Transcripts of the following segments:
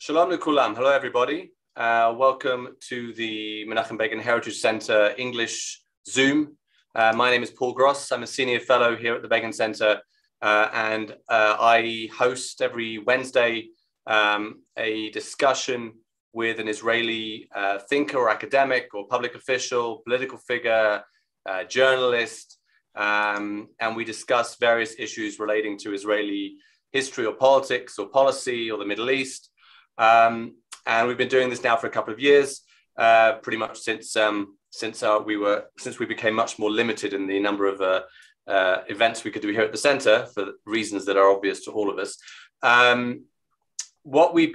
Shalom Lekulam. Hello, everybody. Welcome to the Menachem Begin Heritage Center English Zoom. My name is Paul Gross. I'm a senior fellow here at the Begin Center, and I host every Wednesday a discussion with an Israeli thinker or academic or public official, political figure, journalist, and we discuss various issues relating to Israeli history or politics or policy or the Middle East. And we've been doing this now for a couple of years, pretty much since we became much more limited in the number of events we could do here at the center for reasons that are obvious to all of us. What we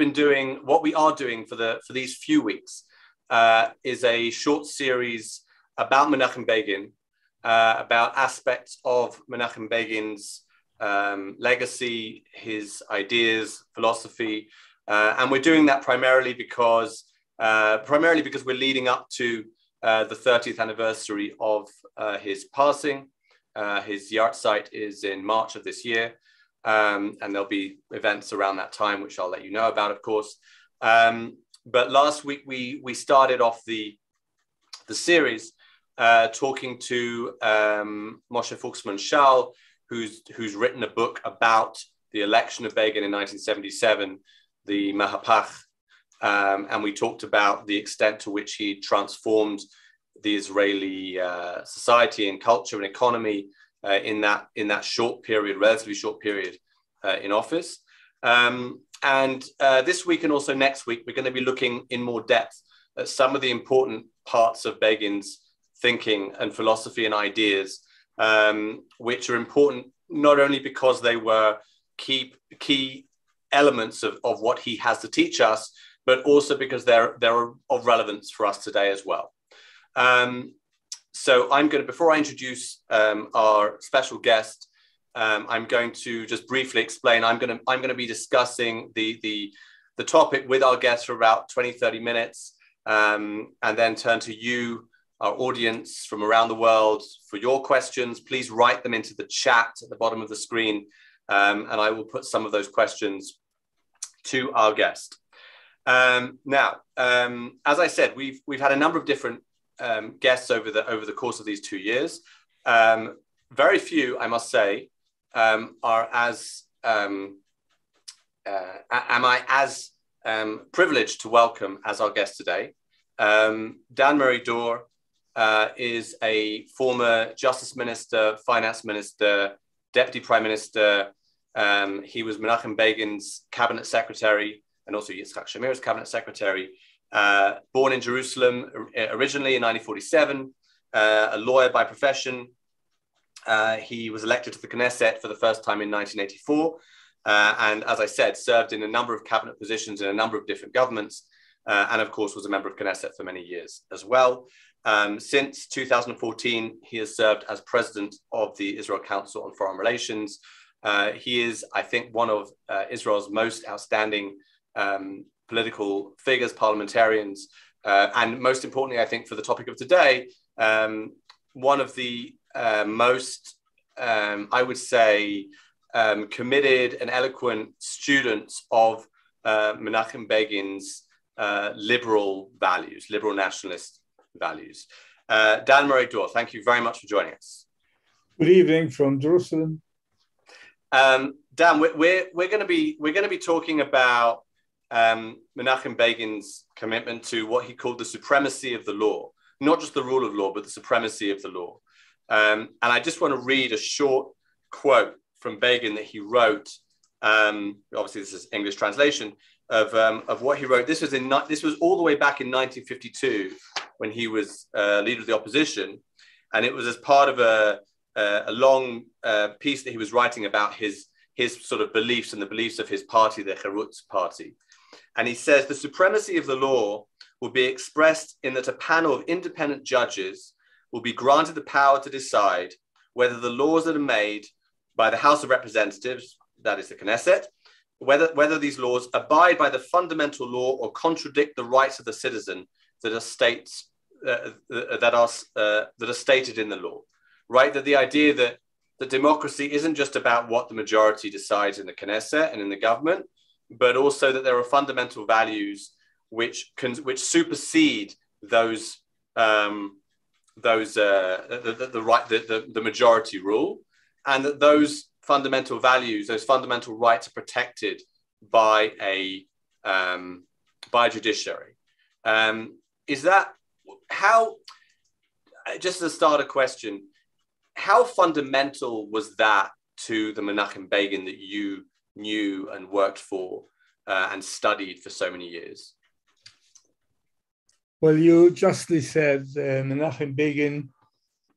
are doing for these few weeks is a short series about Menachem Begin, about aspects of Menachem Begin's legacy, his ideas, philosophy. And we're doing that primarily because we're leading up to the 30th anniversary of his passing. His yahrzeit is in March of this year, and there'll be events around that time, which I'll let you know about, of course. But last week we started off the series talking to Moshe Fuchsman-Shal, who's written a book about the election of Begin in 1977. The Mahapach, and we talked about the extent to which he transformed the Israeli society and culture and economy in that short period, relatively short period in office. And this week and also next week, we're going to be looking in more depth at some of the important parts of Begin's thinking and philosophy and ideas, which are important not only because they were key elements of what he has to teach us, but also because they're of relevance for us today as well. So before I introduce our special guest, I'm going to just briefly explain. I'm going to be discussing the topic with our guest for about 20-30 minutes, and then turn to you, our audience from around the world, for your questions. Please write them into the chat at the bottom of the screen, and I will put some of those questions to our guest. Now, as I said, we've had a number of different guests over the course of these 2 years. Very few, I must say, are as am I as privileged to welcome as our guest today. Dan Meridor is a former Justice Minister, Finance Minister, Deputy Prime Minister. He was Menachem Begin's cabinet secretary and also Yitzhak Shamir's cabinet secretary. Born in Jerusalem originally in 1947, a lawyer by profession. He was elected to the Knesset for the first time in 1984. And as I said, served in a number of cabinet positions in a number of different governments. And of course, was a member of Knesset for many years as well. Since 2014, he has served as president of the Israel Council on Foreign Relations. He is, I think, one of Israel's most outstanding political figures, parliamentarians, and most importantly, I think, for the topic of today, one of the most, I would say, committed and eloquent students of Menachem Begin's liberal values, liberal nationalist values. Dan Meridor, thank you very much for joining us. Good evening from Jerusalem. Dan, we're going to be talking about Menachem Begin's commitment to what he called the supremacy of the law, not just the rule of law, but the supremacy of the law. And I just want to read a short quote from Begin that he wrote. Obviously, this is English translation of what he wrote. This was all the way back in 1952 when he was leader of the opposition, and it was as part of a long piece that he was writing about his sort of beliefs and the beliefs of his party, the Cherutz party. And he says, the supremacy of the law will be expressed in that a panel of independent judges will be granted the power to decide whether the laws that are made by the House of Representatives, that is the Knesset, whether these laws abide by the fundamental law or contradict the rights of the citizen that are stated in the law. Right? That the idea that democracy isn't just about what the majority decides in the Knesset and in the government, but also that there are fundamental values which supersede those the majority rule, and that those fundamental values, those fundamental rights, are protected by a judiciary. Is that how? Just as a starter question, how fundamental was that to the Menachem Begin that you knew and worked for and studied for so many years? Well, you justly said Menachem Begin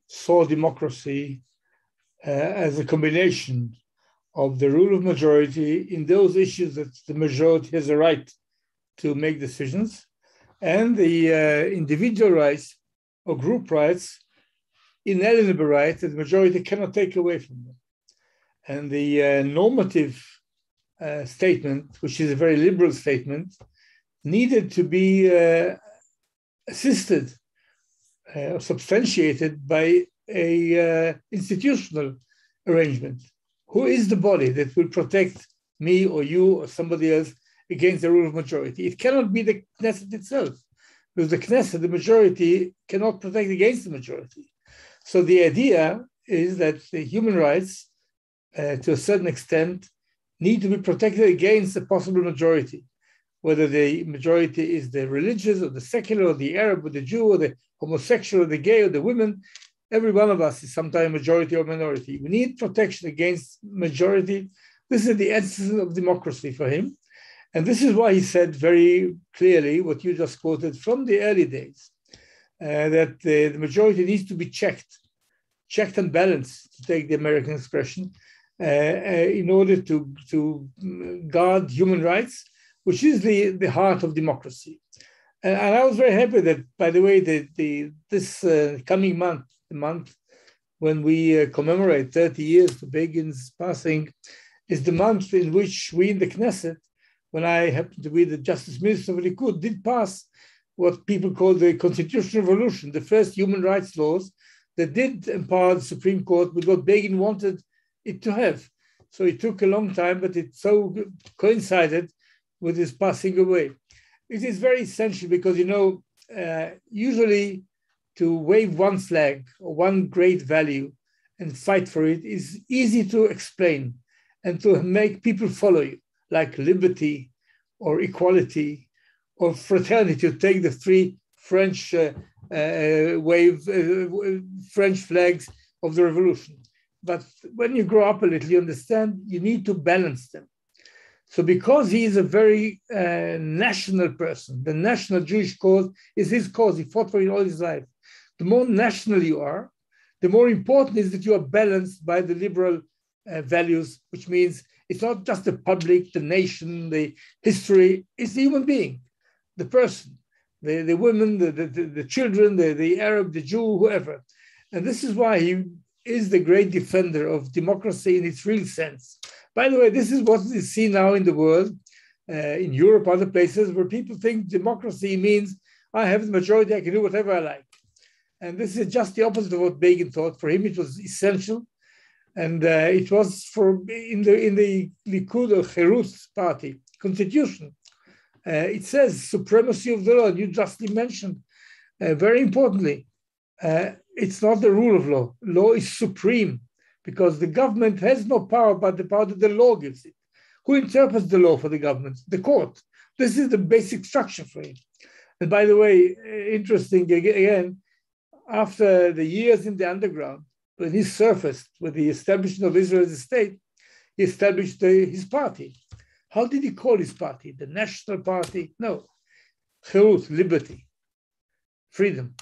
saw democracy as a combination of the rule of majority in those issues that the majority has a right to make decisions, and the individual rights or group rights, inalienable rights that the majority cannot take away from them. And the normative statement, which is a very liberal statement, needed to be assisted or substantiated by a institutional arrangement. Who is the body that will protect me or you or somebody else against the rule of majority? It cannot be the Knesset itself, because the Knesset, the majority, cannot protect against the majority. So the idea is that the human rights, to a certain extent, need to be protected against a possible majority, whether the majority is the religious or the secular or the Arab or the Jew or the homosexual or the gay or the women. Every one of us is sometimes majority or minority. We need protection against majority. This is the essence of democracy for him. And this is why he said very clearly what you just quoted from the early days, that the majority needs to be checked and balanced, to take the American expression, in order to guard human rights, which is the heart of democracy. And I was very happy that, by the way, this coming month, the month when we commemorate 30 years to Begin's passing, is the month in which we in the Knesset, when I happened to be the Justice Minister of Likud, did pass what people call the Constitutional Revolution, the first human rights laws that did empower the Supreme Court with what Begin wanted it to have. So it took a long time, but it so coincided with his passing away. It is very essential because, usually to wave one flag or one great value and fight for it is easy to explain and to make people follow you, like liberty or equality or fraternity, to take the three French French flags of the revolution. But when you grow up a little, you understand you need to balance them. So because he is a very national person, the national Jewish cause is his cause. He fought for it all his life. The more national you are, the more important is that you are balanced by the liberal values, which means it's not just the public, the nation, the history, it's the human being, the person, the women, the children, the Arab, the Jew, whoever. And this is why he is the great defender of democracy in its real sense. By the way, this is what we see now in the world, in Europe, other places, where people think democracy means I have the majority, I can do whatever I like. And this is just the opposite of what Begin thought. For him, it was essential. And it was in the Likud or Cherut party constitution. It says supremacy of the law. You justly mentioned, very importantly, it's not the rule of law. Law is supreme because the government has no power but the power that the law gives it. Who interprets the law for the government? The court. This is the basic structure for him. And by the way, interesting again, after the years in the underground, when he surfaced with the establishment of Israel as a state, he established his party. How did he call his party? The National Party? No. Cherut, liberty, freedom,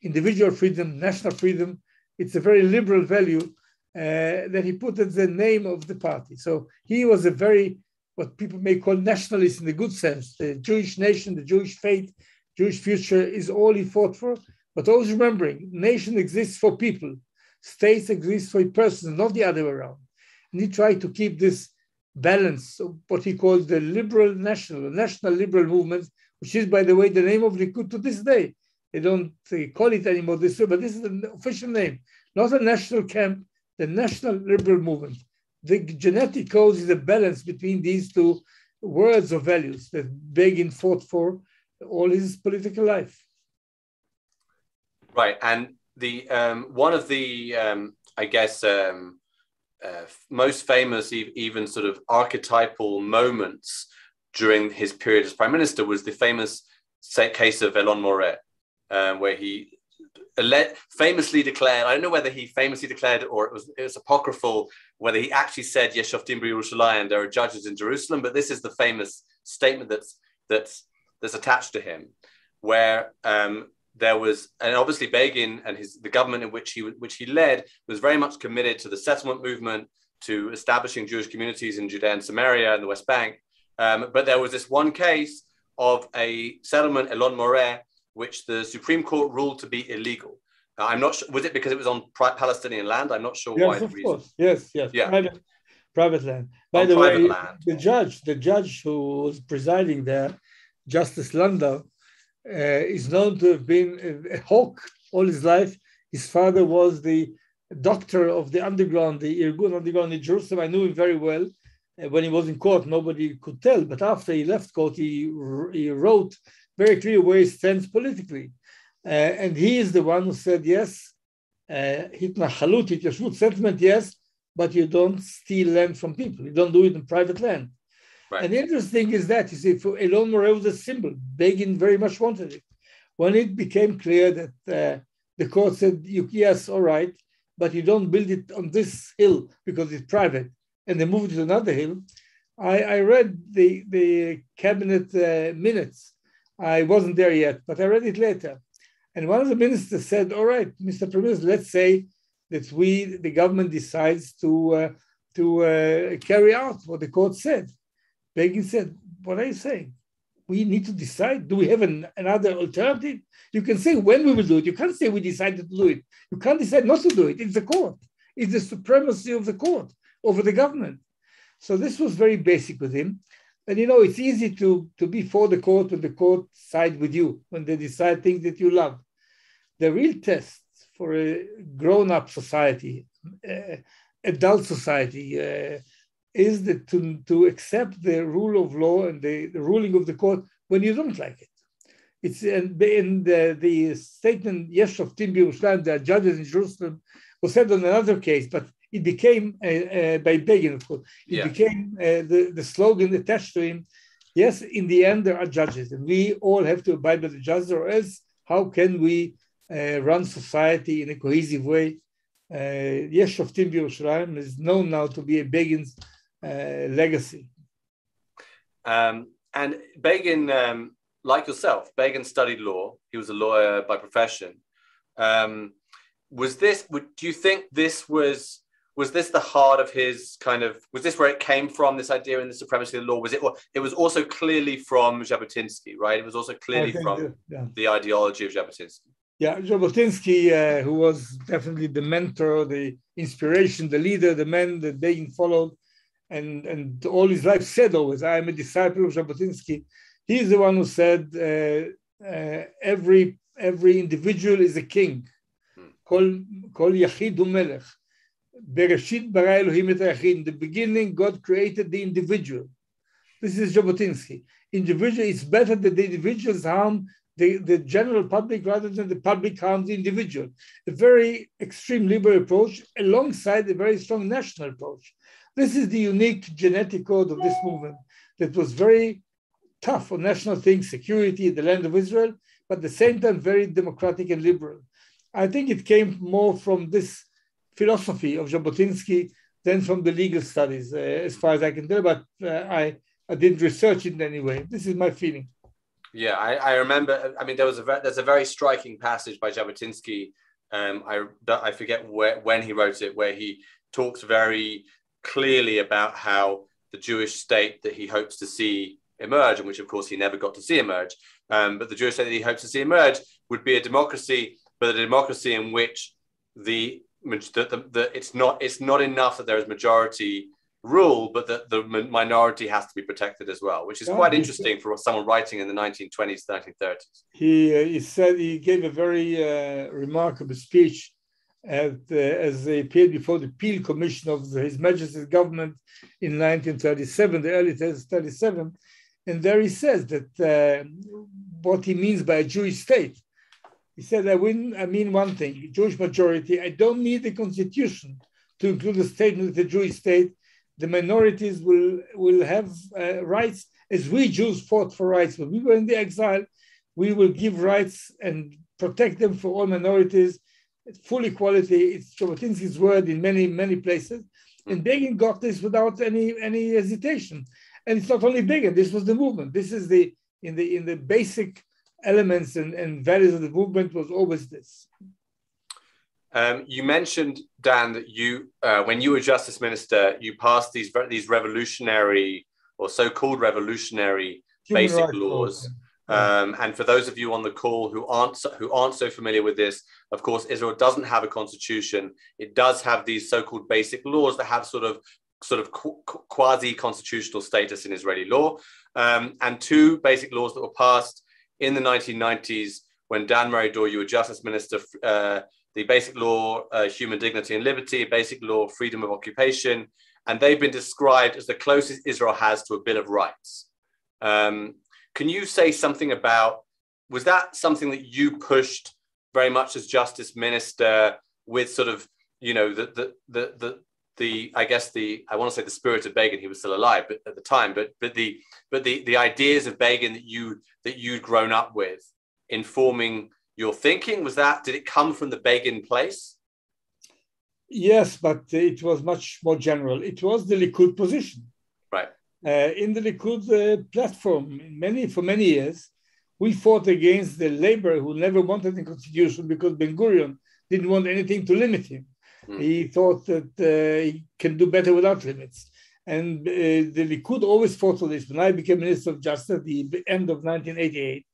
individual freedom, national freedom. It's a very liberal value that he put as the name of the party. So he was a very, what people may call nationalist in the good sense. The Jewish nation, the Jewish faith, Jewish future is all he fought for. But always remembering, nation exists for people. States exist for persons, not the other way around. And he tried to keep this balance of what he calls the liberal national liberal movement, which is, by the way, the name of Likud to this day. They don't call it anymore this way, but this is the official name. Not a national camp, the national liberal movement. The genetic code is a balance between these two words or values that Begin fought for all his political life. Right, and the one of the I guess most famous, even sort of archetypal moments during his period as prime minister was the famous case of Elon Moret, where he famously declared, I don't know whether he famously declared or it was apocryphal, whether he actually said, Yesh shoftim b'Yerushalayim, there are judges in Jerusalem, but this is the famous statement that's attached to him, where there was, and obviously Begin and the government in which he led was very much committed to the settlement movement, to establishing Jewish communities in Judea and Samaria and the West Bank. But there was this one case of a settlement, Elon Moret, which the Supreme Court ruled to be illegal. I'm not sure, was it because it was on Palestinian land? I'm not sure why. Yes, of course. Yes. Yeah. Private land. By the way, the judge who was presiding there, Justice Landau, is known to have been a hawk all his life. His father was the doctor of the underground, the Irgun underground in Jerusalem. I knew him very well. When he was in court, nobody could tell. But after he left court, he wrote very clear where he stands politically. And he is the one who said, yes, hitnachalut, hitiyashvut, settlement, yes, but you don't steal land from people. You don't do it in private land. Right. And the interesting is that, you see, for Elon Moret was a symbol. Begin very much wanted it. When it became clear that the court said, yes, all right, but you don't build it on this hill because it's private, and they moved it to another hill, I read the cabinet minutes. I wasn't there yet, but I read it later. And one of the ministers said, all right, Mr. Prime Minister, let's say that the government decides to carry out what the court said. Begin said, what are you saying? We need to decide. Do we have another alternative? You can say when we will do it. You can't say we decided to do it. You can't decide not to do it. It's the court. It's the supremacy of the court over the government. So this was very basic with him. And it's easy to be for the court when the court side with you, when they decide things that you love. The real test for a grown-up society, adult society, is that to accept the rule of law and the ruling of the court when you don't like it. It's in the statement, Yesh shoftim b'Yerushalayim, the judges in Jerusalem, was said on another case, but it became, by Begin, of course, it became the slogan attached to him. Yes, in the end, there are judges, and we all have to abide by the judges, or else how can we run society in a cohesive way? Yesh shoftim b'Yerushalayim is known now to be a Begin's legacy. And Begin, like yourself, Begin studied law. He was a lawyer by profession. Do you think this was this the heart of his was this where it came from, this idea in the supremacy of the law? It was also clearly from Jabotinsky, right? It was also clearly from the ideology of Jabotinsky. Yeah, Jabotinsky, who was definitely the mentor, the inspiration, the leader, the man that Begin followed, and all his life said always, I am a disciple of Jabotinsky. He's the one who said, every individual is a king. Kol yachid hu melech. Bereshit bara Elohim et hayachid. In the beginning, God created the individual. This is Jabotinsky. Individual, it's better that the individuals harm the general public rather than the public harms the individual. A very extreme liberal approach alongside a very strong national approach. This is the unique genetic code of this movement that was very tough on national things, security, the land of Israel, but at the same time very democratic and liberal. I think it came more from this philosophy of Jabotinsky than from the legal studies, as far as I can tell, but I didn't research it in any way. This is my feeling. Yeah, I remember, there's a very striking passage by Jabotinsky, I forget when he wrote it, where he talks very clearly about how the Jewish state that he hopes to see emerge, and which of course he never got to see emerge, but the Jewish state that he hopes to see emerge would be a democracy, but a democracy in which it's not enough that there is majority rule, but that the minority has to be protected as well, which is quite interesting for someone writing in the 1920s, 1930s. He said, he gave a very remarkable speech as they appeared before the Peel Commission of His Majesty's government in 1937, the early 37, and there he says that what he means by a Jewish state. He said, I mean one thing, Jewish majority, I don't need a constitution to include a statement of the Jewish state. The minorities will have rights as we Jews fought for rights. When we were in the exile, we will give rights and protect them for all minorities, full equality. It's Jabotinsky's word in many, many places. And Begin got this without any hesitation. And it's not only Begin, this was the movement. This is in the basic elements and values of the movement was always this. You mentioned, Dan, that you, when you were Justice Minister, you passed these revolutionary or so-called revolutionary basic laws. And for those of you on the call who aren't so familiar with this, of course, Israel doesn't have a constitution. It does have these so-called basic laws that have sort of quasi-constitutional status in Israeli law. And two basic laws that were passed in the 1990s when Dan Meridor, you were Justice Minister, the basic law, human dignity and liberty, basic law, freedom of occupation, and they've been described as the closest Israel has to a Bill of Rights. Can you say something about, was that something that you pushed very much as Justice Minister with sort of, you know, I guess I want to say the spirit of Begin, he was still alive at the time, but the ideas of Begin that you'd grown up with informing your thinking, did it come from the Begin place? Yes, but it was much more general. It was the Likud position. Right. In the Likud platform, for many years, we fought against the Labour who never wanted a constitution because Ben-Gurion didn't want anything to limit him. He thought that he can do better without limits. And the Likud always fought for this. When I became Minister of Justice at the end of 1988,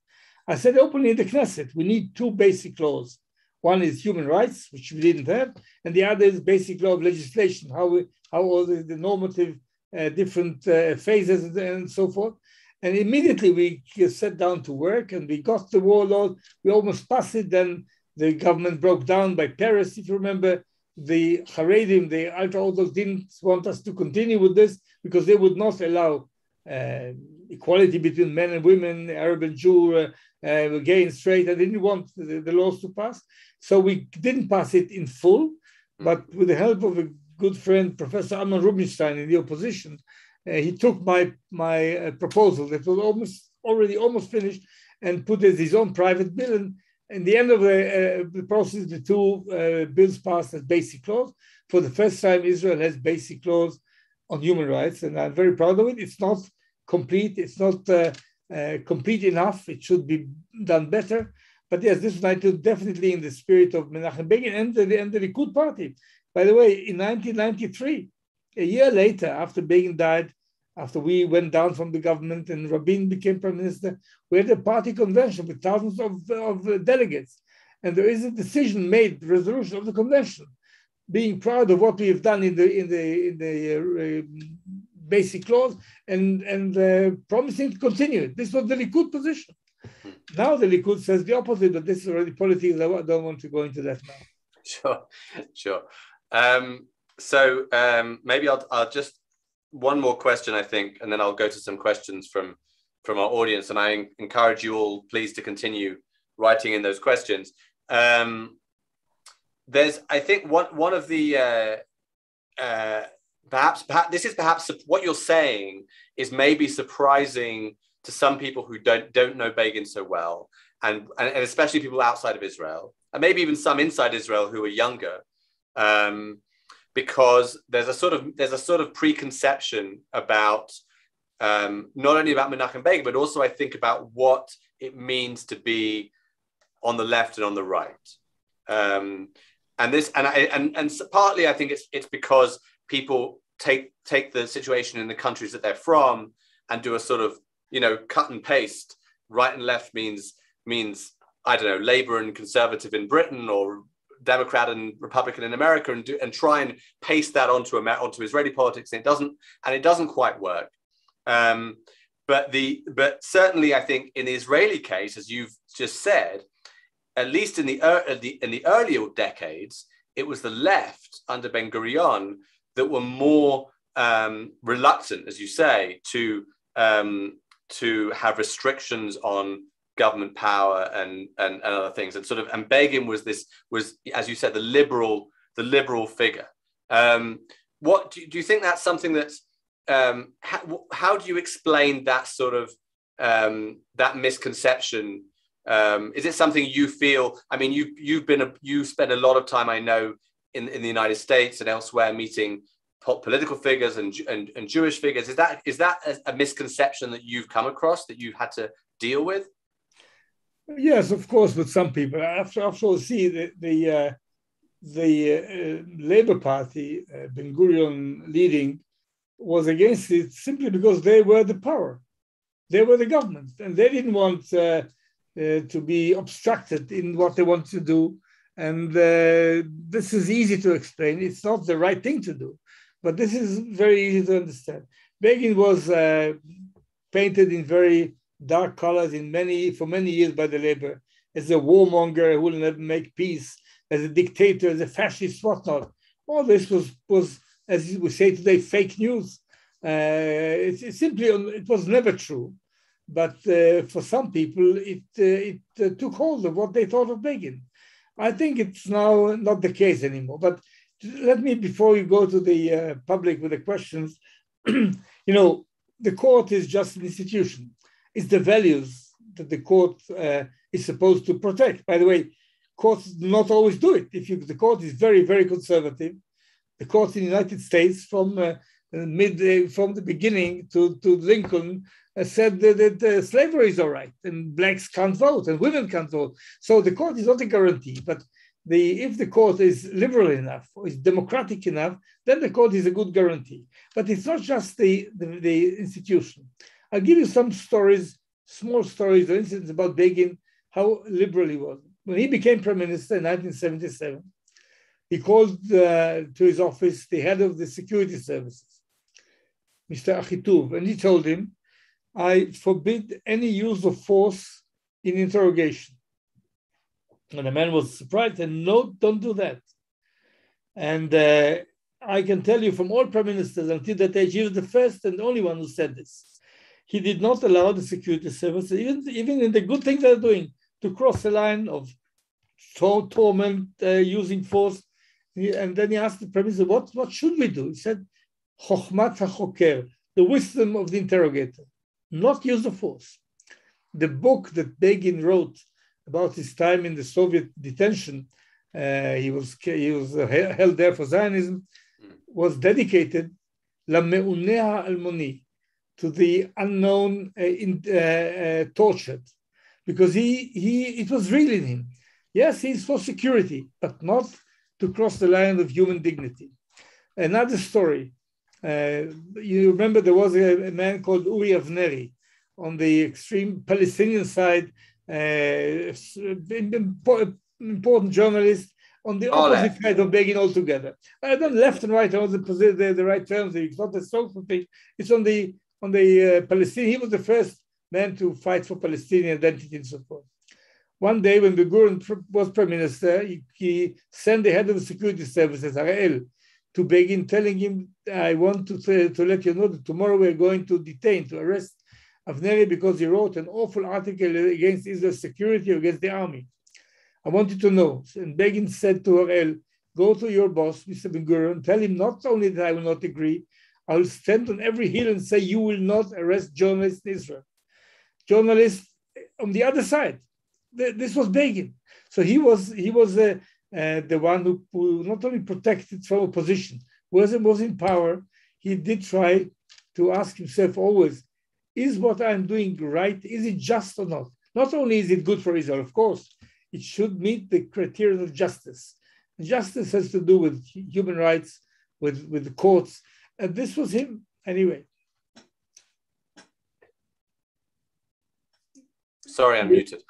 I said openly in the Knesset, we need two basic laws. One is human rights, which we didn't have, and the other is basic law of legislation, how all the normative different phases and so forth. And immediately we sat down to work and we got the war law. We almost passed it. Then the government broke down by Paris. If you remember, the Haredim, the ultra-Orthodox, didn't want us to continue with this because they would not allow equality between men and women, Arab and Jew, gay and straight. They didn't want the laws to pass. So we didn't pass it in full, but with the help of a good friend, Professor Amnon Rubinstein in the opposition, he took my proposal that was almost finished and put it as his own private bill. And in the end of the process, the two bills passed as basic laws. For the first time, Israel has basic laws on human rights, and I'm very proud of it. It's not complete. It's not complete enough. It should be done better. But yes, this was definitely in the spirit of Menachem Begin and the Likud party. By the way, in 1993, a year later, after Begin died, after we went down from the government and Rabin became prime minister, we had a party convention with thousands of delegates. And there is a decision made, the resolution of the convention, being proud of what we have done in the basic laws and promising to continue it. This was the Likud position. Now the Likud says the opposite, but this is already politics. I don't want to go into that now. Sure. So maybe I'll just one more question, I think, and then I'll go to some questions from our audience. And I encourage you all, please, to continue writing in those questions. There's, I think, one of the perhaps this is perhaps what you're saying is maybe surprising to some people who don't know Begin so well, and especially people outside of Israel, and maybe even some inside Israel who are younger. Because there's a sort of preconception about not only about Menachem Begin, but also I think about what it means to be on the left and on the right. And partly I think it's because people take the situation in the countries that they're from and do a sort of, you know, cut and paste. Right and left means I don't know, Labour and Conservative in Britain, or Democrat and Republican in America, and try and paste that onto Israeli politics, and it doesn't quite work. But certainly, I think in the Israeli case, as you've just said, at least in the earlier decades, it was the left under Ben Gurion that were more reluctant, as you say, to have restrictions on government power and other things, and Begin was, as you said, the liberal figure. What do you think that's something that's how do you explain that sort of that misconception? Is it something you feel? I mean, you spent a lot of time, I know, in the United States and elsewhere meeting political figures and Jewish figures. Is that a misconception that you've come across, that you've had to deal with? Yes, of course, with some people. After all, see the Labour Party, Ben Gurion leading, was against it simply because they were the power, they were the government, and they didn't want to be obstructed in what they wanted to do. And this is easy to explain. It's not the right thing to do, but this is very easy to understand. Begin was painted in very dark colors for many years by the Labour as a warmonger who will never make peace, as a dictator, as a fascist, whatnot. All this was, as we say today, fake news. It was never true. But for some people, it took hold of what they thought of Begin. I think it's now not the case anymore. But let me, before you go to the public with the questions, the court is just an institution. It's the values that the court is supposed to protect. By the way, courts do not always do it. The court is very, very conservative. The court in the United States, from the beginning to Lincoln, said that slavery is all right, and blacks can't vote, and women can't vote. So the court is not a guarantee. But if the court is liberal enough, or is democratic enough, then the court is a good guarantee. But it's not just the institution. I'll give you some stories, small stories or incidents about Begin, how liberal he was. When he became prime minister in 1977, he called to his office the head of the security services, Mr. Achituv, and he told him, I forbid any use of force in interrogation. And the man was surprised and no, don't do that. And I can tell you from all prime ministers until that age, he was the first and only one who said this. He did not allow the security services, even in the good things they're doing, to cross the line of torment, using force. And then he asked the prime minister, what should we do? He said, Chochmat HaChoker, the wisdom of the interrogator, not use of force. The book that Begin wrote about his time in the Soviet detention, he was held there for Zionism, was dedicated La Me'uneh Almoni, to the unknown tortured, because it was real in him. Yes, he's for security, but not to cross the line of human dignity. Another story. You remember there was a man called Uri Avneri on the extreme Palestinian side, important journalist on the opposite side of Begin altogether. I don't left and right, I don't the right terms. It's not a social thing. It's on the Palestinian. He was the first man to fight for Palestinian identity and so forth. One day when Ben-Gurion was prime minister, he sent the head of the security services, Ariel, to Begin, telling him, I want to let you know that tomorrow we're going to arrest Avneri because he wrote an awful article against Israel's security or against the army. I want you to know. And Begin said to Ariel, go to your boss, Mr. Ben-Gurion, tell him not only that I will not agree, I will stand on every hill and say you will not arrest journalists in Israel. Journalists on the other side. This was Begin. So he was the one who not only protected from opposition, was in power. He did try to ask himself always, is what I'm doing right? Is it just or not? Not only is it good for Israel, of course, it should meet the criteria of justice. Justice has to do with human rights, with the courts. And this was him anyway. Sorry, I'm muted.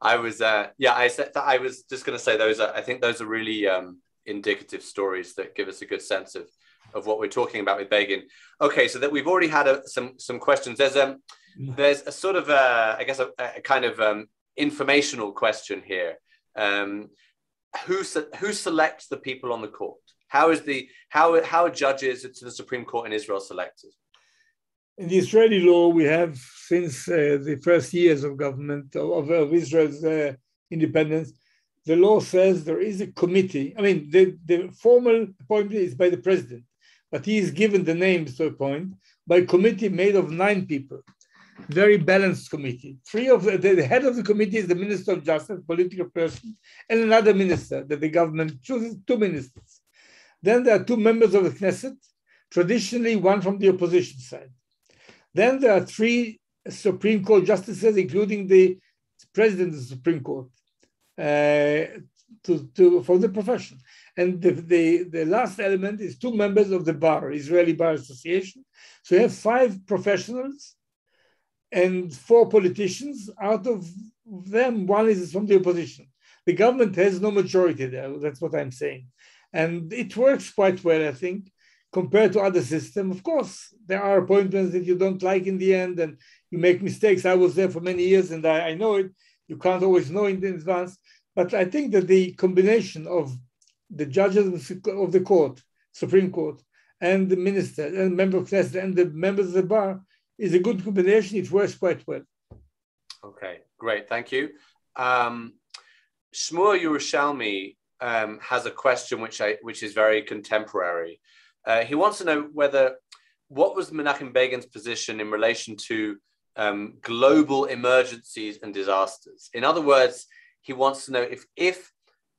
I was I was just going to say I think those are really indicative stories that give us a good sense of what we're talking about with Begin. Okay, so that we've already had some questions. There's a sort of I guess a kind of informational question here. who selects the people on the court? How are judges to the Supreme Court in Israel selected? In the Israeli law, we have since the first years of government of Israel's independence, the law says there is a committee. I mean, the formal appointment is by the president, but he is given the names to appoint by a committee made of 9 people, very balanced committee. 3 of the head of the committee is the Minister of Justice, political person, and another minister that the government chooses, 2 ministers. Then there are 2 members of the Knesset, traditionally one from the opposition side. Then there are 3 Supreme Court justices, including the president of the Supreme Court, for the profession. And the last element is 2 members of the bar, Israeli Bar Association. So you have 5 professionals and 4 politicians. Out of them, 1 is from the opposition. The government has no majority there. That's what I'm saying. And it works quite well, I think, compared to other systems. Of course, there are appointments that you don't like in the end and you make mistakes. I was there for many years and I know it. You can't always know in advance. But I think that the combination of the judges of the court, Supreme Court, and the minister and member of Knesset and the members of the bar is a good combination. It works quite well. Okay, great. Thank you. Shmuel Yerushalmi has a question which is very contemporary. He wants to know what was Menachem Begin's position in relation to global emergencies and disasters. In other words, he wants to know if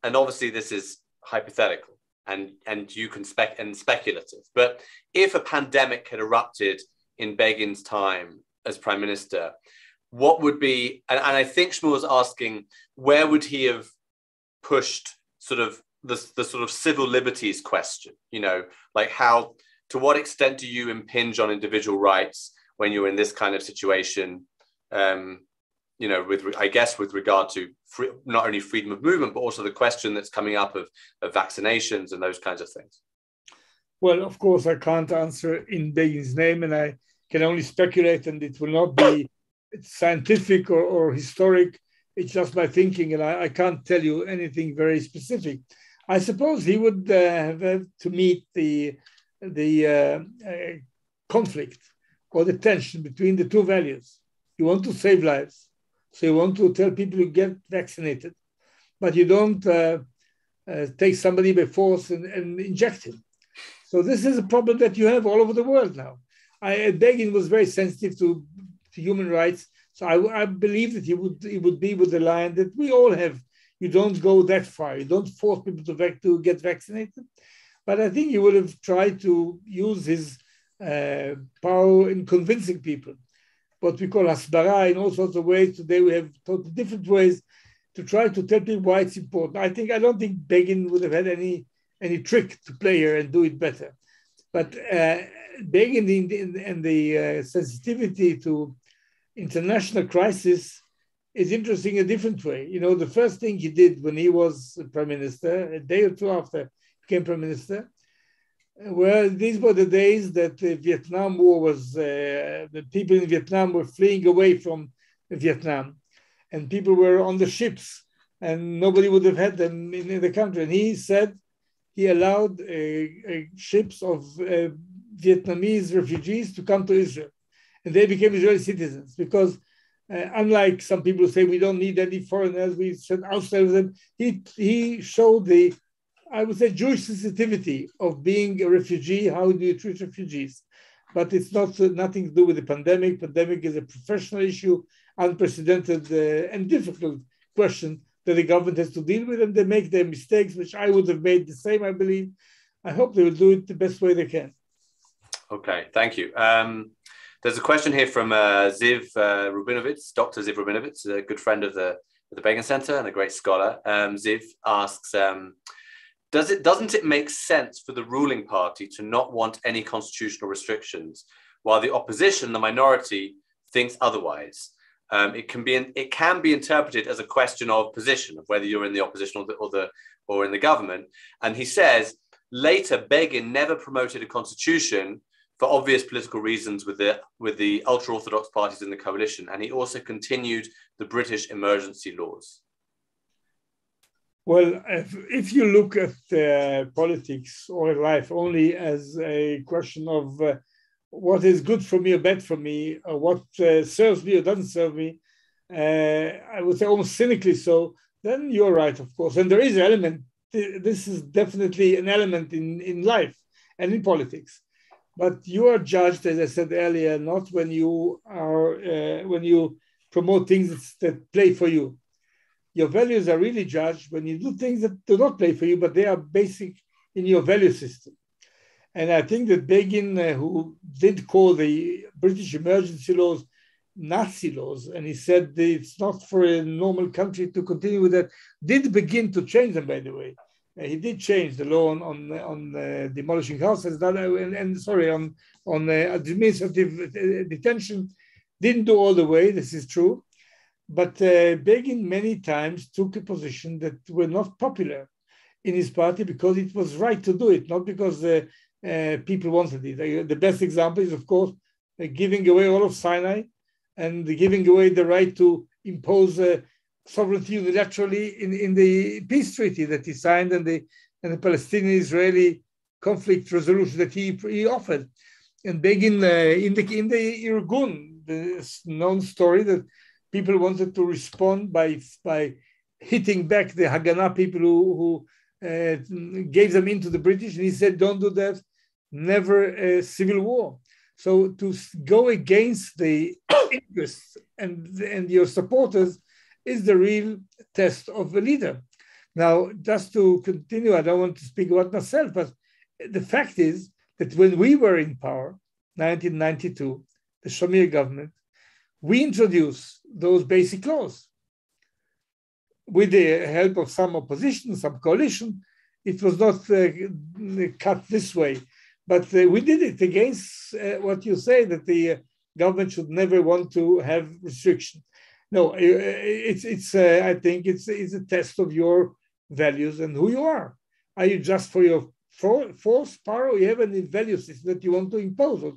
and obviously this is hypothetical and you can speculative, but if a pandemic had erupted in Begin's time as prime minister, what would be, and I think Shmuel was asking, where would he have pushed sort of the sort of civil liberties question, like to what extent do you impinge on individual rights when you're in this kind of situation, with regard to not only freedom of movement, but also the question that's coming up of vaccinations and those kinds of things. Well, of course, I can't answer in Begin's name, and I can only speculate, and it will not be scientific or historic. It's just my thinking, and I can't tell you anything very specific. I suppose he would have to meet the conflict or the tension between the 2 values. You want to save lives, so you want to tell people to get vaccinated, but you don't take somebody by force and inject him. So this is a problem that you have all over the world now. Begin was very sensitive to human rights, so I believe that he would be with the line that we all have. You don't go that far. You don't force people to get vaccinated. But I think he would have tried to use his power in convincing people. What we call hasbara in all sorts of ways. Today we have totally different ways to try to tell people why it's important. I don't think Begin would have had any trick to play here and do it better. But Begin and the sensitivity to international crisis is interesting in a different way. The first thing he did when he was prime minister, a day or 2 after he became prime minister, well, these were the days that the Vietnam War was, the people in Vietnam were fleeing away from Vietnam, and people were on the ships, and nobody would have had them in the country. And he said he allowed ships of Vietnamese refugees to come to Israel, and they became Israeli citizens because unlike some people who say we don't need any foreigners, we should ourselves of them, he showed the, I would say, Jewish sensitivity of being a refugee. How do you treat refugees? But it's nothing to do with the pandemic. Pandemic is a professional issue, unprecedented and difficult question that the government has to deal with, and they make their mistakes, which I would have made the same, I believe. I hope they will do it the best way they can. Okay, thank you. There's a question here from Ziv Rubinovitz, Dr. Ziv Rubinovitz, a good friend of the Begin Center and a great scholar. Ziv asks, doesn't it make sense for the ruling party to not want any constitutional restrictions while the opposition, the minority, thinks otherwise? It can be interpreted as a question of position, of whether you're in the opposition or in the government. And he says, later, Begin never promoted a constitution for obvious political reasons with the ultra-Orthodox parties in the coalition. And he also continued the British emergency laws. Well, if you look at politics or life only as a question of what is good for me or bad for me, or what serves me or doesn't serve me, I would say almost cynically so, then you're right, of course. And there is an element, this is definitely an element in life and in politics. But you are judged, as I said earlier, not when you promote things that play for you. Your values are really judged when you do things that do not play for you, but they are basic in your value system. And I think that Begin, who did call the British emergency laws Nazi laws, and he said it's not for a normal country to continue with that, did begin to change them, by the way. He did change the law on demolishing houses on administrative detention. Didn't do all the way, this is true. But Begin many times took a position that were not popular in his party because it was right to do it, not because people wanted it. The best example is, of course, giving away all of Sinai and giving away the right to impose sovereignty unilaterally in the peace treaty that he signed and the Palestinian-Israeli conflict resolution that he offered. And Begin in the Irgun, the known story that people wanted to respond by hitting back the Haganah people who gave them into the British, and he said, "Don't do that. Never a civil war." So to go against the interests and your supporters is the real test of a leader. Now, just to continue, I don't want to speak about myself, but the fact is that when we were in power, 1992, the Shamir government, we introduced those basic laws. With the help of some opposition, some coalition, it was not cut this way. But we did it against what you say, that the government should never want to have restriction. No, I think it's a test of your values and who you are. Are you just for your force, power, or you have any value system that you want to impose or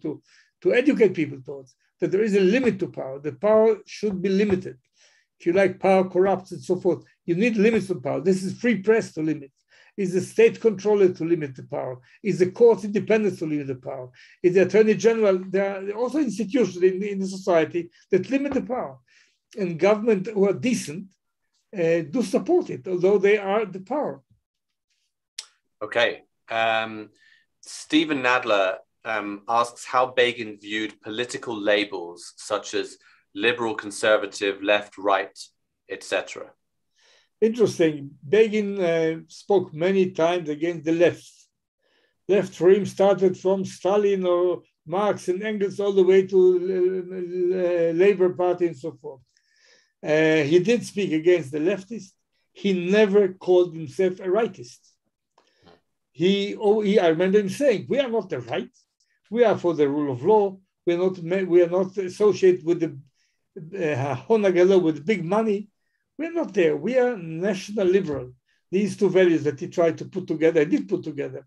to educate people towards? That there is a limit to power. The power should be limited. If you like, power corrupts and so forth. You need limits to power. This is free press to limit. Is the state controller to limit the power? Is the court independence to limit the power? Is the attorney general? There are also institutions in the society that limit the power. And government who are decent do support it, although they are the power. Okay. Stephen Nadler asks how Begin viewed political labels such as liberal, conservative, left, right, etc. Interesting. Begin spoke many times against the left. Left for him started from Stalin or Marx and Engels all the way to Labour Party and so forth. He did speak against the leftists. He never called himself a rightist. I remember him saying, "We are not the right. We are for the rule of law. We are not associated with the Honagalo with big money. We are not there. We are national liberal." These two values that he tried to put together, he did put together.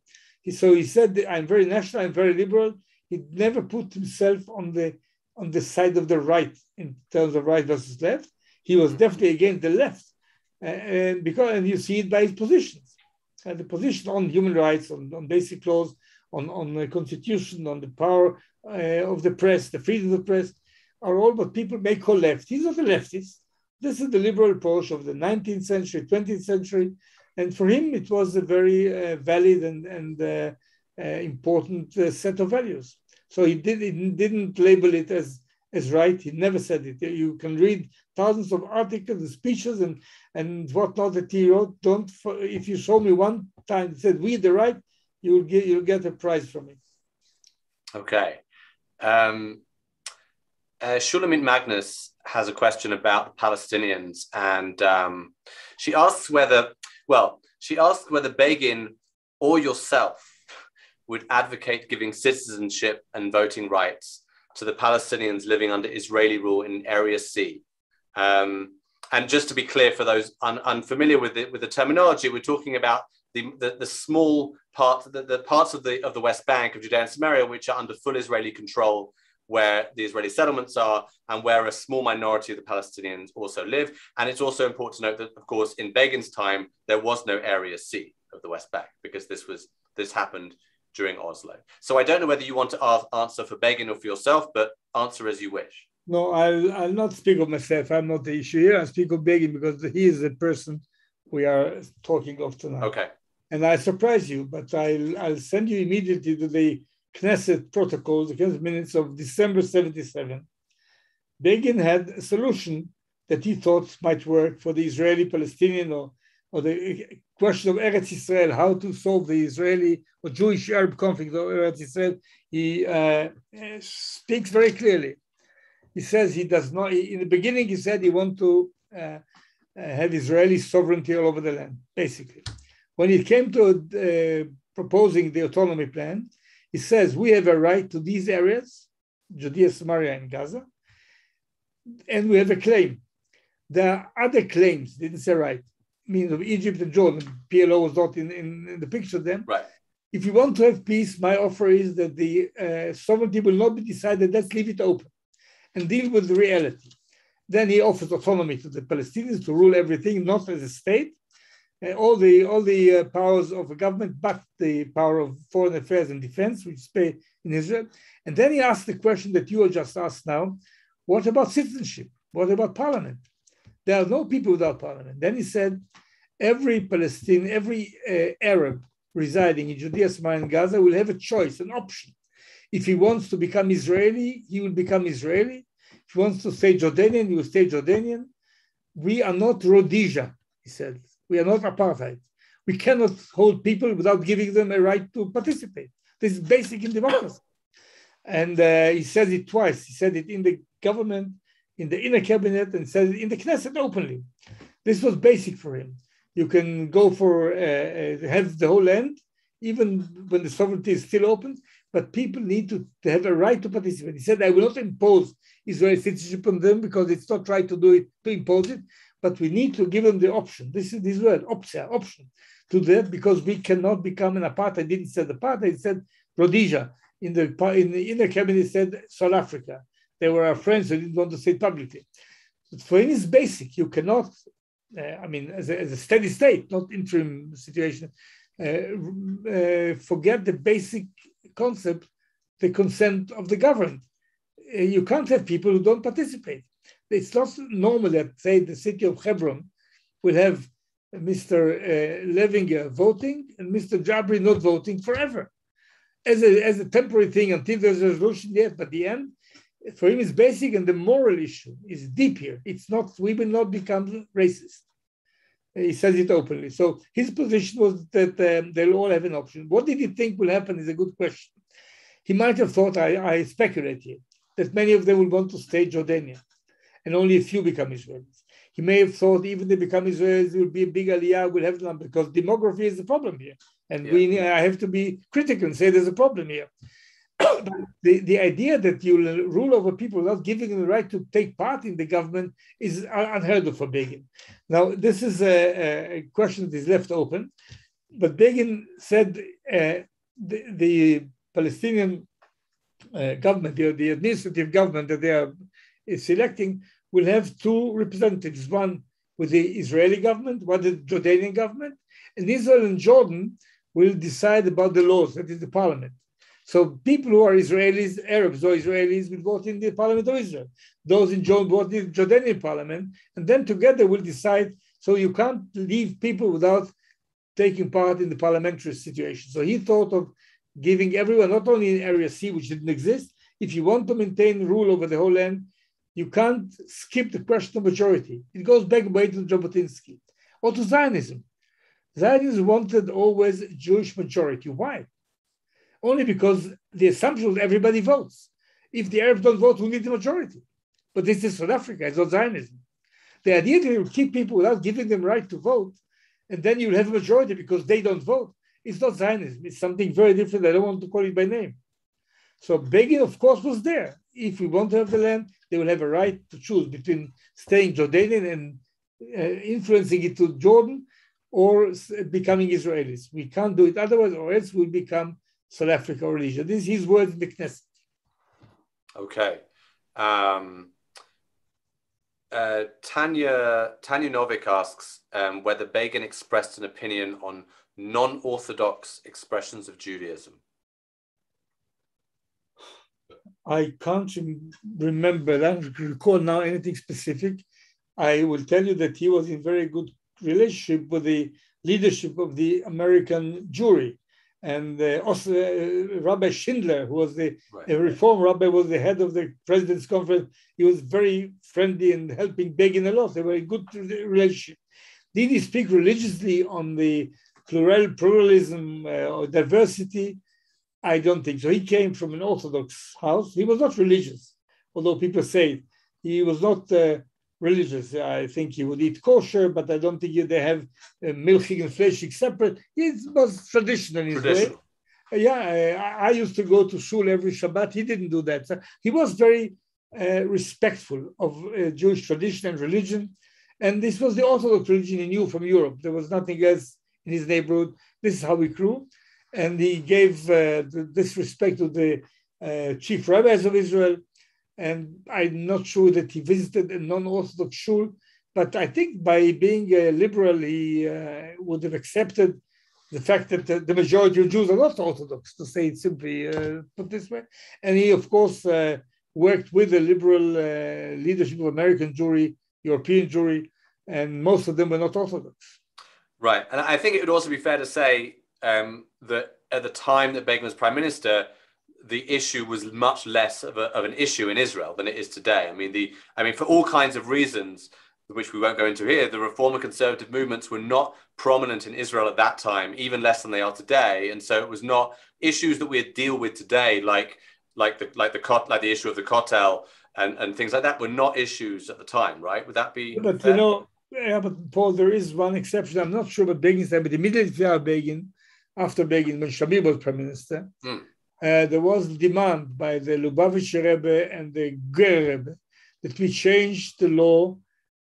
So he said, "I'm very national. I'm very liberal." He never put himself on the side of the right in terms of right versus left. He was definitely against the left, and you see it by his positions. The position on human rights, on basic laws, on the constitution, on the power of the press, the freedom of the press, are all what people may call left. He's not a leftist. This is the liberal approach of the 19th century, 20th century. And for him, it was a very valid and important set of values. So he didn't label it as right. He never said it. You can read thousands of articles and speeches and whatnot that he wrote. If you show me one time it said, "We the right," you'll get a prize from it. Okay. Shulamit Magnus has a question about the Palestinians, and she asks whether Begin or yourself would advocate giving citizenship and voting rights to the Palestinians living under Israeli rule in Area C. And just to be clear, for those unfamiliar with the terminology, we're talking about the small part, the parts of the West Bank of Judea and Samaria, which are under full Israeli control, where the Israeli settlements are and where a small minority of the Palestinians also live. And it's also important to note that, of course, in Begin's time, there was no Area C of the West Bank because this happened during Oslo. So I don't know whether you want to answer for Begin or for yourself, but answer as you wish. No, I'll not speak of myself. I'm not the issue here. I speak of Begin because he is the person we are talking of tonight. Okay. And I surprise you, but I'll send you immediately to the Knesset protocols, the Knesset minutes of December 77. Begin had a solution that he thought might work for the Israeli-Palestinian or the question of Eretz Israel, how to solve the Israeli or Jewish-Arab conflict of Eretz Israel. He speaks very clearly. He says he does not, in the beginning he said he wants to have Israeli sovereignty all over the land, basically. When it came to proposing the autonomy plan, he says we have a right to these areas, Judea, Samaria, and Gaza, and we have a claim. There are other claims, didn't say right, means of Egypt and Jordan. PLO was not in the picture then. Right. If you want to have peace, my offer is that the sovereignty will not be decided. Let's leave it open and deal with the reality. Then he offers autonomy to the Palestinians to rule everything, not as a state, all the powers of a government, but the power of foreign affairs and defense, which is paid in Israel. And then he asked the question that you just asked now: what about citizenship? What about parliament? There are no people without parliament. Then he said, every Palestinian, every Arab residing in Judea, Samaria, and Gaza will have a choice, an option. If he wants to become Israeli, he will become Israeli. If he wants to stay Jordanian, he will stay Jordanian. We are not Rhodesia, he said. We are not apartheid. We cannot hold people without giving them a right to participate. This is basic in democracy. And he says it twice. He said it in the government, in the inner cabinet, and said it in the Knesset openly. This was basic for him. You can go for, have the whole land, even when the sovereignty is still open, but people need to have a right to participate. He said, I will not impose Israeli citizenship on them because it's not right to do it, to impose it, but we need to give them the option. This is this word, option, to that, because we cannot become an apartheid. I didn't say apartheid, it said Rhodesia. In the inner cabinet, it said South Africa. They were our friends, they didn't want to say it publicly. But for him, it's basic. You cannot, as a steady state, not interim situation, forget the basic concept, the consent of the governed. You can't have people who don't participate. It's not normal that, say, the city of Hebron will have Mr. Levinger voting and Mr. Jabri not voting forever. As a temporary thing until there's a resolution, yes, but the end, for him, is basic, and the moral issue is deep here. It's not, we will not become racist. He says it openly. So his position was that they'll all have an option. What did he think will happen is a good question. He might have thought, I speculate here, that many of them will want to stay Jordanian and only a few become Israelis. He may have thought even they become Israelis, there will be a big aliyah, we'll have them, because demography is the problem here. And I have to be critical and say there's a problem here. The idea that you'll rule over people without giving them the right to take part in the government is unheard of for Begin. Now, this is a question that is left open, but Begin said the Palestinian government, the administrative government that they are selecting, will have two representatives, one with the Israeli government, one with the Jordanian government, and Israel and Jordan will decide about the laws, that is the parliament. So people who are Israelis, Arabs or Israelis, will vote in the parliament of Israel. Those in Jordan vote in the Jordanian parliament, and then together will decide. So you can't leave people without taking part in the parliamentary situation. So he thought of giving everyone, not only in Area C, which didn't exist, if you want to maintain rule over the whole land, you can't skip the question of majority. It goes back way to Jabotinsky or to Zionism. Zionism wanted always Jewish majority. Why? Only because the assumption was everybody votes. If the Arabs don't vote, we need the majority. But this is South Africa, it's not Zionism. The idea that you keep people without giving them right to vote, and then you'll have a majority because they don't vote, it's not Zionism. It's something very different. I don't want to call it by name. So Begin, of course, was there. If we want to have the land, they will have a right to choose between staying Jordanian and influencing it to Jordan or becoming Israelis. We can't do it otherwise, or else we'll become South Africa or Rhodesia. This is his words in the Knesset. Okay. Tanya Novik asks whether Begin expressed an opinion on non-Orthodox expressions of Judaism. I can't remember, I don't recall now anything specific. I will tell you that he was in very good relationship with the leadership of the American jury. And also Rabbi Schindler, who was the reform rabbi, was the head of the president's conference. He was very friendly and helping Begin a lot. They were a good relationship. Did he speak religiously on the pluralism or diversity? I don't think so. He came from an Orthodox house. He was not religious, although people say he was not religious. I think he would eat kosher, but I don't think they have milchig and fleshig separate. He was traditional in his way. I used to go to shul every Shabbat. He didn't do that. So he was very respectful of Jewish tradition and religion. And this was the Orthodox religion he knew from Europe. There was nothing else in his neighborhood. This is how we grew. And he gave this respect to the chief rabbis of Israel. And I'm not sure that he visited a non-Orthodox shul, but I think by being a liberal, he would have accepted the fact that the majority of Jews are not Orthodox, to say it simply, put this way. And he, of course, worked with the liberal leadership of American Jewry, European Jewry, and most of them were not Orthodox. Right. And I think it would also be fair to say that at the time that Begin was prime minister, the issue was much less of an issue in Israel than it is today. I mean, for all kinds of reasons, which we won't go into here, the reform and conservative movements were not prominent in Israel at that time, even less than they are today. And so it was not issues that we deal with today, like the issue of the Kotel and things like that, were not issues at the time, right? Would that be fair? But Paul, there is one exception. I'm not sure about Begin's time, but immediately after Begin, when Shamir was prime minister, there was demand by the Lubavitcher Rebbe and the Ger Rebbe that we changed the law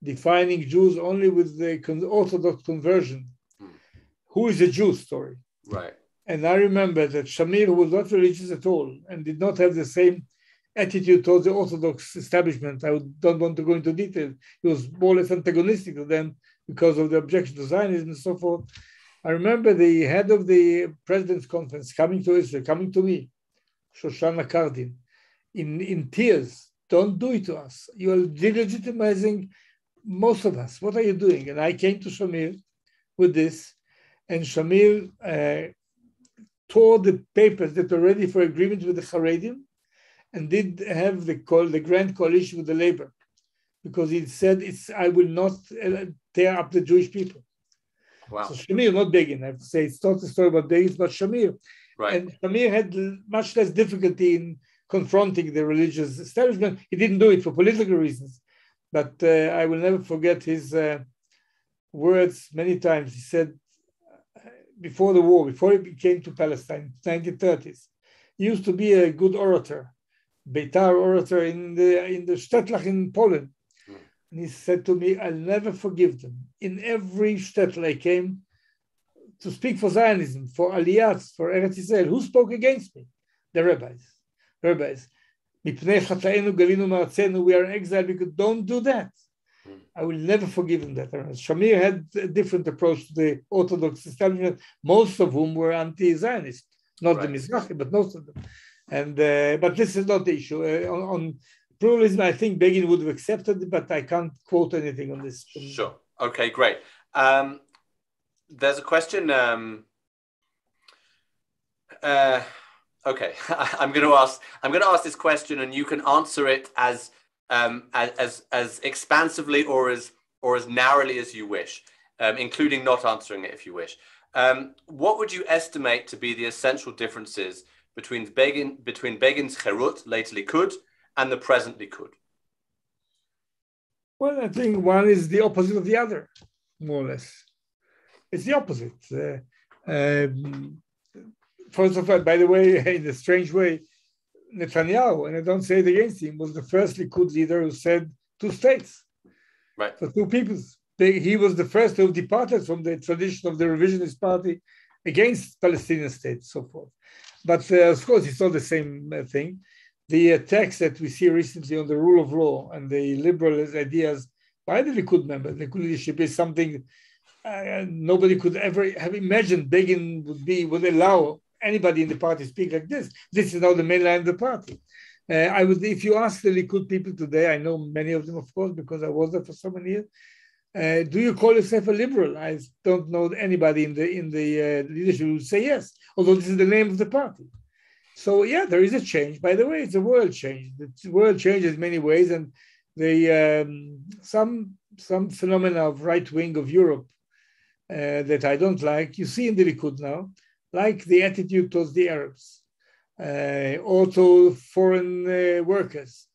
defining Jews only with the Orthodox conversion. Who is a Jew story. Right. And I remember that Shamir, who was not religious at all and did not have the same attitude towards the Orthodox establishment, I don't want to go into detail. He was more or less antagonistic to them because of the objection to Zionism and so forth. I remember the head of the president's conference coming to Israel, coming to me, Shoshana Kardin, in tears. Don't do it to us. You are delegitimizing most of us. What are you doing? And I came to Shamir with this, and Shamir tore the papers that were ready for agreement with the Haredim and did have the grand coalition with the labor, because he said, I will not tear up the Jewish people. Wow. So Shamir, not Begin, I have to say, it's not a story about Begin, it's about Shamir. Right. And Shamir had much less difficulty in confronting the religious establishment. He didn't do it for political reasons. But I will never forget his words many times. He said, before the war, before he came to Palestine, 1930s, he used to be a good orator, Beitar orator in the Shtetlach in Poland. And he said to me, I'll never forgive them. In every shtetl I came to speak for Zionism, for Aliyah, for Eretz Yisrael. Who spoke against me? The rabbis. We are in exile because don't do that. I will never forgive him that. Shamir had a different approach to the Orthodox establishment, most of whom were anti-Zionist, not the Mizrahi, but most of them. And but this is not the issue. On pluralism, I think Begin would have accepted it, but I can't quote anything on this. Sure. Okay, great. There's a question. Okay, I'm going to ask this question, and you can answer it as expansively or as narrowly as you wish, including not answering it if you wish. What would you estimate to be the essential differences between Begin's Cherut, later Likud, and the present Likud? Well, I think one is the opposite of the other, more or less. It's the opposite. First of all, by the way, in a strange way, Netanyahu, and I don't say it against him, was the first Likud leader who said 2 states. Right. For 2 peoples. He was the first who departed from the tradition of the revisionist party against Palestinian states, so forth. But of course, it's not the same thing. the attacks that we see recently on the rule of law and the liberal ideas by the Likud members, the Likud leadership, is something nobody could ever have imagined Begin would allow anybody in the party to speak like this. This is now the main line of the party. If you ask the Likud people today, I know many of them, of course, because I was there for so many years. Do you call yourself a liberal? I don't know anybody in the leadership who would say yes, although this is the name of the party. So yeah, there is a change. By the way, it's a world change. The world changes in many ways, and some phenomena of right wing of Europe that I don't like, you see in the Likud now, like the attitude towards the Arabs, or to foreign workers,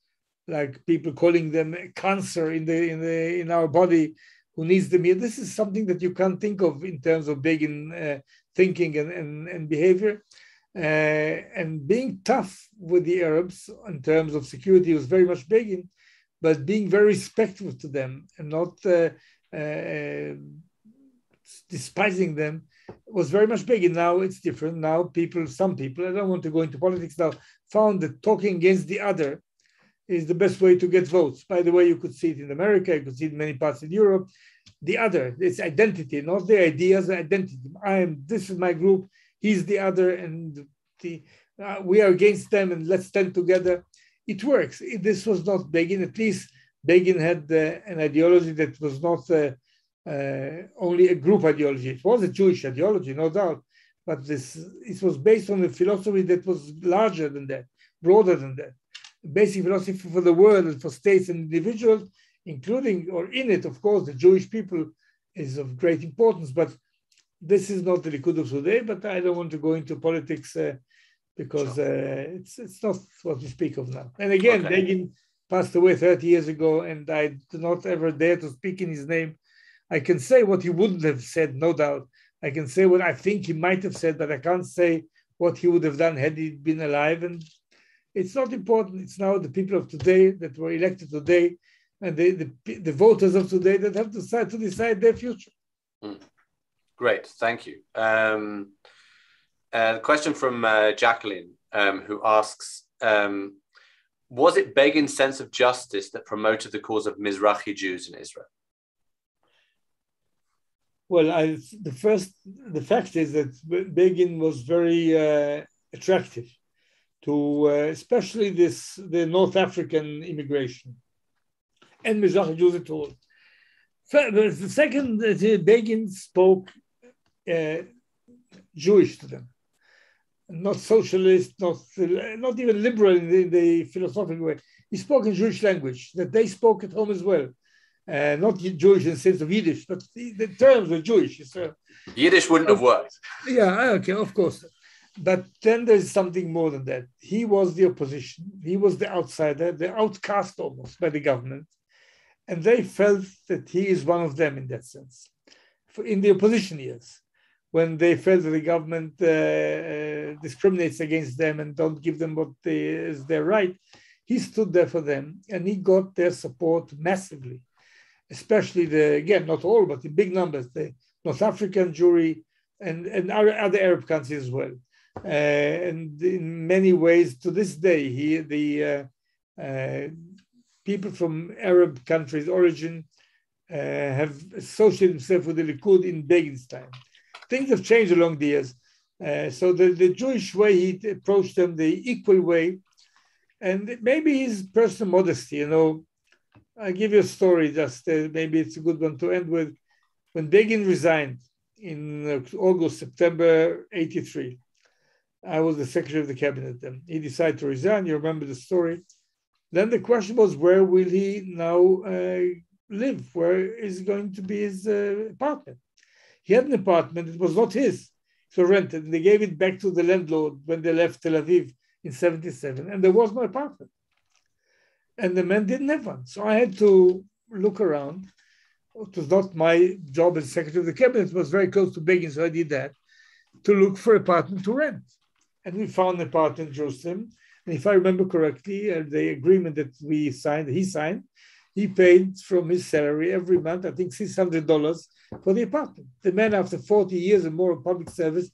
like people calling them a cancer in our body who needs them here. This is something that you can't think of in terms of Begin thinking and behavior. And being tough with the Arabs in terms of security was very much Begin, but being very respectful to them and not despising them was very much Begin. Now it's different. Now some people, I don't want to go into politics now, found that talking against the other is the best way to get votes. By the way, you could see it in America, you could see it in many parts of Europe. The other, it's identity, not the ideas, the identity. This is my group, he's the other, and we are against them, and let's stand together. It works. This was not Begin. At least Begin had an ideology that was not only a group ideology. It was a Jewish ideology, no doubt, but it was based on a philosophy that was larger than that, broader than that. Basic philosophy for the world and for states and individuals, including, or in it, of course, the Jewish people is of great importance. But this is not the Likud of today, but I don't want to go into politics because sure. It's not what we speak of now. And again, okay. Begin passed away 30 years ago, and I do not ever dare to speak in his name. I can say what he wouldn't have said, no doubt. I can say what I think he might have said, but I can't say what he would have done had he been alive. And it's not important. It's now the people of today that were elected today and the voters of today that have to decide their future. Great, thank you. A question from Jacqueline, who asks, was it Begin's sense of justice that promoted the cause of Mizrahi Jews in Israel? Well, the fact is that Begin was very attractive to especially the North African immigration and Mizrahi Jews at all. The second, Begin spoke Jewish to them, not socialist, not even liberal in the philosophical way. He spoke in Jewish language that they spoke at home as well. Not Jewish in the sense of Yiddish, but the terms were Jewish. So, Yiddish wouldn't have worked. Yeah, okay, of course. But then there's something more than that. He was the opposition. He was the outsider, the outcast almost by the government. And they felt that he is one of them in that sense. In the opposition years, when they felt that the government discriminates against them and don't give them what is their right, he stood there for them and he got their support massively. Especially again, not all, but in big numbers, the North African Jewry and other Arab countries as well. And in many ways, to this day, the people from Arab countries' origin have associated themselves with the Likud in Begin's time. Things have changed along the years. So the Jewish way he approached them, the equal way, and maybe his personal modesty, I'll give you a story, just maybe it's a good one to end with. When Begin resigned in September 83, I was the secretary of the cabinet then. He decided to resign, you remember the story. Then the question was, where will he now live? Where is going to be his apartment? He had an apartment, it was not his, so rented, and they gave it back to the landlord when they left Tel Aviv in 77, and there was no apartment. And the man didn't have one. So I had to look around. It was not my job as secretary of the cabinet. It was very close to Begin, so I did that, to look for an apartment to rent. And we found an apartment in Jerusalem. And if I remember correctly, the agreement that he signed, he paid from his salary every month, I think $600 for the apartment. The man, after 40 years and more of public service,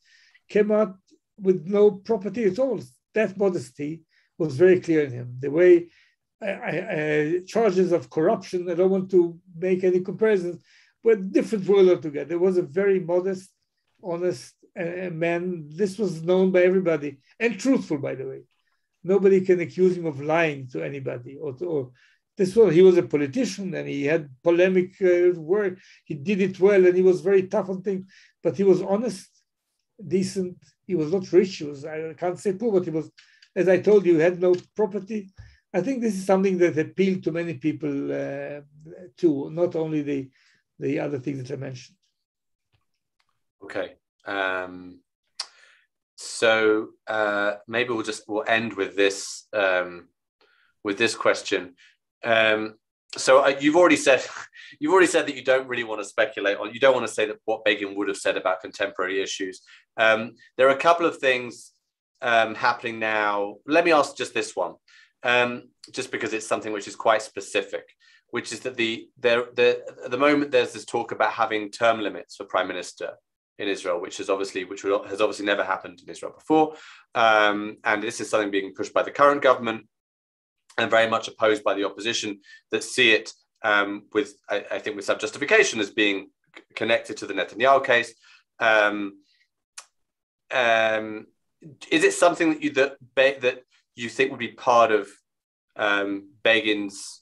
came out with no property at all. That modesty was very clear in him. The way charges of corruption, I don't want to make any comparisons, but different world altogether. It was a very modest, honest man. This was known by everybody, and truthful, by the way. Nobody can accuse him of lying to anybody. He was a politician, and he had polemic work. He did it well, and he was very tough on things. But he was honest, decent. He was not rich. I can't say poor, but he was, as I told you, he had no property. I think this is something that appealed to many people too, not only the other things that I mentioned. Okay. So maybe we'll end with this question. So you've already said that you don't really want to speculate on. You don't want to say that what Begin would have said about contemporary issues. There are a couple of things happening now. Let me ask just this one, just because it's something which is quite specific, which is that at the moment there's this talk about having term limits for prime minister in Israel, which has obviously never happened in Israel before, and this is something being pushed by the current government and very much opposed by the opposition that see it with some justification as being connected to the Netanyahu case. Is it something that you think would be part of Begin's?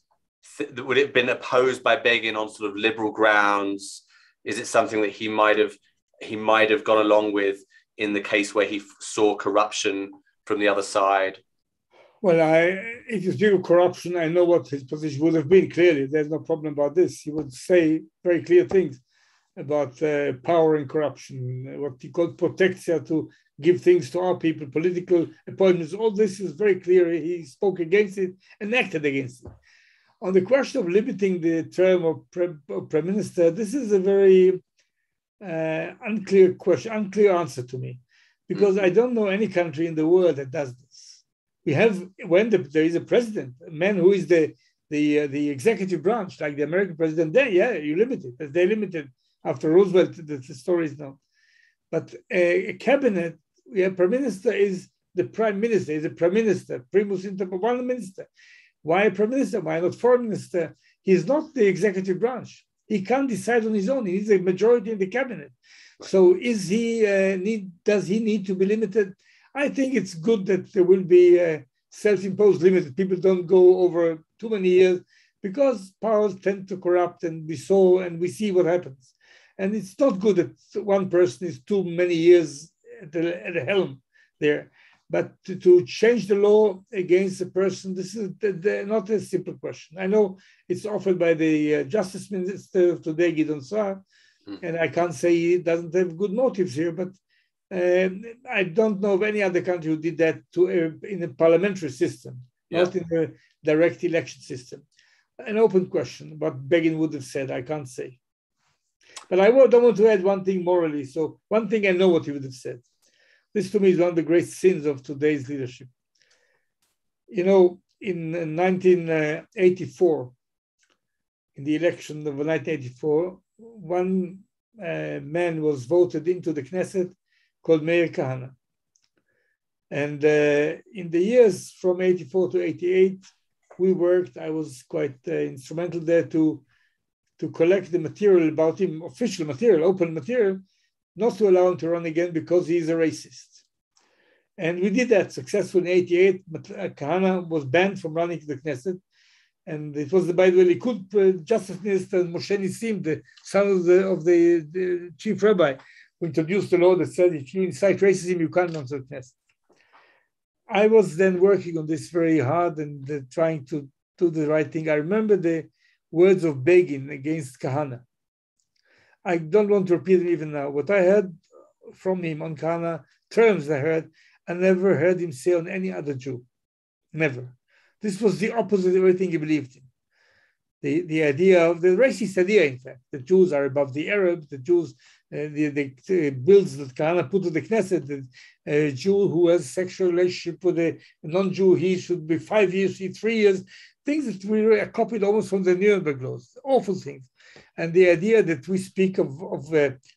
Would it have been opposed by Begin on sort of liberal grounds? Is it something that he might have gone along with in the case where he saw corruption from the other side? Well, if you deal with corruption, I know what his position would have been. Clearly, there's no problem about this. He would say very clear things about power and corruption, what he called protectia, to give things to our people, political appointments. All this is very clear. He spoke against it and acted against it. On the question of limiting the term of prime minister, this is a very unclear question, unclear answer to me, because I don't know any country in the world that does this. We have, when there is a president, a man who is the executive branch, like the American president, then you limit it. They limited after Roosevelt, the story is known. But a cabinet, prime minister is the prime minister, is a prime minister, primus inter one minister. Why a prime minister? Why not foreign minister? He's not the executive branch. He can't decide on his own. He needs a majority in the cabinet. So does he need to be limited? I think it's good that there will be a self-imposed limit. People don't go over too many years because powers tend to corrupt, and we see what happens. And it's not good that one person is too many years at the helm there. But to change the law against a person, this is not a simple question. I know it's offered by the Justice Minister today, Gideon Saar, and I can't say he doesn't have good motives here, but I don't know of any other country who did that in a parliamentary system, not in a direct election system. An open question. What Begin would have said, I can't say. But I don't want to add one thing morally. So one thing I know what he would have said. This to me is one of the great sins of today's leadership. You know, in 1984, in the election of 1984, one man was voted into the Knesset called Meir Kahane. And in the years from 84 to 88, we worked, I was quite instrumental there to collect the material about him, official material, open material, not to allow him to run again because he's a racist. And we did that successfully in 88. Kahane was banned from running to the Knesset. And it was, by the way, Likud Justice Minister Moshe Nissim, the son of the chief rabbi, who introduced the law that said if you incite racism, you can't run to the Knesset. I was then working on this very hard and trying to do the right thing. I remember the words of Begin against Kahane. I don't want to repeat it even now. What I heard from him on Kahane, terms I heard, I never heard him say on any other Jew. Never. This was the opposite of everything he believed in. The idea of the racist idea, in fact, the Jews are above the Arabs, the Jews, the bills that Kahane put to the Knesset, the Jew who has sexual relationship with a non-Jew, he should be 5 years, 3 years, things that we copied almost from the Nuremberg laws, awful things. And the idea that we speak of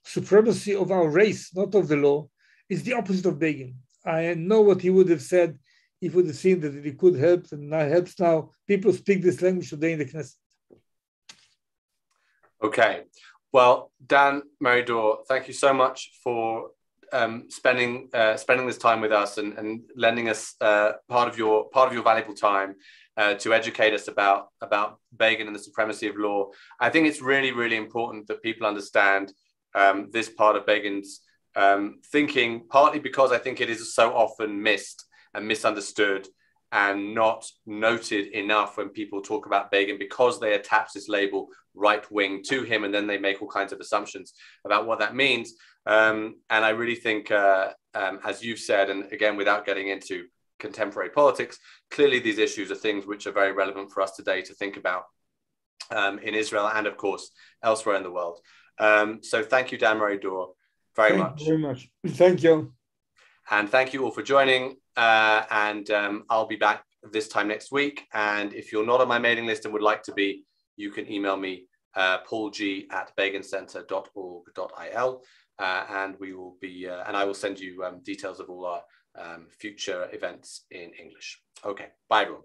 supremacy of our race, not of the law, is the opposite of Begin. I know what he would have said he would have seen that it could help, and now helps now. People speak this language today in the Knesset. Okay. Well, Dan Meridor, thank you so much for spending this time with us and lending us part of your valuable time to educate us about Begin and the supremacy of law. I think it's really, really important that people understand this part of Begin's thinking, partly because I think it is so often missed and misunderstood and not noted enough when people talk about Begin, because they attach this label right wing to him, and then they make all kinds of assumptions about what that means. And I really think, as you've said, and again, without getting into contemporary politics, clearly these issues are things which are very relevant for us today to think about in Israel and, of course, elsewhere in the world. So thank you, Dan Meridor, very much. Thank you very much. Thank you. And thank you all for joining. I'll be back this time next week. And if you're not on my mailing list and would like to be, you can email me, paulg@begincenter.org.il. And we will be, and I will send you details of all our future events in English. Okay, bye everyone.